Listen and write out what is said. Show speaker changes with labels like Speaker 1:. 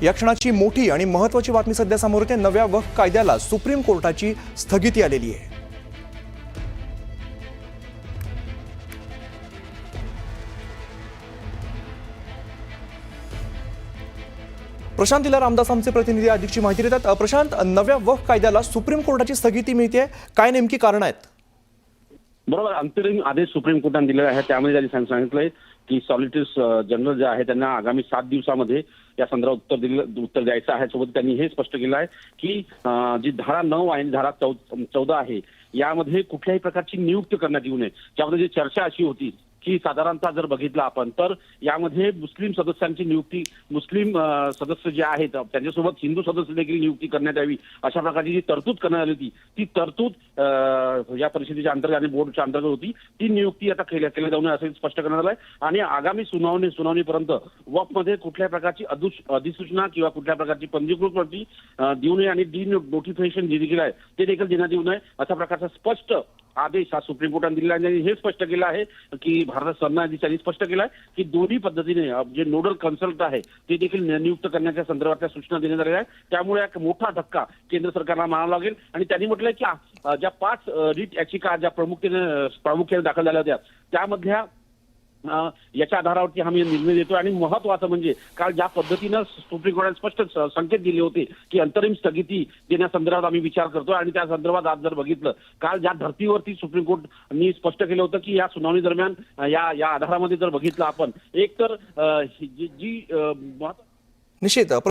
Speaker 1: या क्षणाची मोठी आणि महत्त्वाची बातमी सध्या समोर येते। नव्या वक्फ कायद्याला सुप्रीम कोर्टाची स्थगिती आलेली आहे। प्रशांत दिला रामदास आमचे प्रतिनिधी अधिकची माहिती देतात। प्रशांत, नव्या वक्फ कायद्याला सुप्रीम कोर्टाची स्थगिती मिळते, काय नेमकी कारण आहेत?
Speaker 2: बरोबर, अंतरिम आदेश सुप्रीम कोर्टाने दिलेला आहे। त्यामध्ये त्यांनी सांगितलंय की सॉलिसिटर जनरल जे आहे त्यांना आगामी 7 दिवसामध्ये या संदर्भात उत्तर द्यायचं आहे। सोबत त्यांनी हे स्पष्ट केलं आहे की जी धारा 9 आणि धारा 14 आहे यामध्ये कुठल्याही प्रकारची नियुक्ती करण्यात येऊ नये। त्यामध्ये जी चर्चा अशी होती की साधारणतः जर बघितलं आपण तर यामध्ये मुस्लिम सदस्यांची नियुक्ती, मुस्लिम सदस्य जे आहेत त्यांच्यासोबत हिंदू सदस्य देखील नियुक्ती करण्यात यावी अशा प्रकारची जी तरतूद करण्यात आली होती ती तरतूद या परिषदेच्या अंतर्गत आणि बोर्डच्या अंतर्गत होती। ती नियुक्ती आता केल्या जाऊ नये असं स्पष्ट करण्यात आलं आहे। आणि आगामी सुनावणीपर्यंत वक्फमध्ये कुठल्याही प्रकारची अधिसूचना किंवा कुठल्या प्रकारची पंजीकृत प्रती देऊ नये आणि डी नोटिफिकेशन जे देखील आहे ते देखील देण्यात येऊ नये अशा प्रकारचा स्पष्ट आदेश हा सुप्रीम कोर्टाने दिलेला आहे। आणि हे स्पष्ट केलं आहे की भारत सरन्यायाधीशांनी स्पष्ट केलं आहे की दोन्ही पद्धतीने जे नोडल कन्सल्ट आहे ते देखील नियुक्त करण्याच्या संदर्भातल्या सूचना देण्यात आलेल्या आहेत। त्यामुळे एक मोठा धक्का केंद्र सरकारला मानावा लागेल। आणि त्यांनी म्हटलंय की ज्या 5 रीट याचिका ज्या प्रामुख्याने दाखल झाल्या होत्या त्यामधल्या याच्या आधारावरती आम्ही निर्णय देतोय। आणि महत्वाचं म्हणजे काल ज्या पद्धतीनं सुप्रीम कोर्टाने स्पष्ट संकेत दिले होते की अंतरिम स्थगिती देण्यासंदर्भात आम्ही विचार करतोय आणि त्या संदर्भात आज जर बघितलं काल ज्या धर्तीवरती सुप्रीम कोर्टनी स्पष्ट केलं होतं की या सुनावणी दरम्यान या आधारामध्ये जर बघितलं आपण एक तर जी
Speaker 1: निश्चित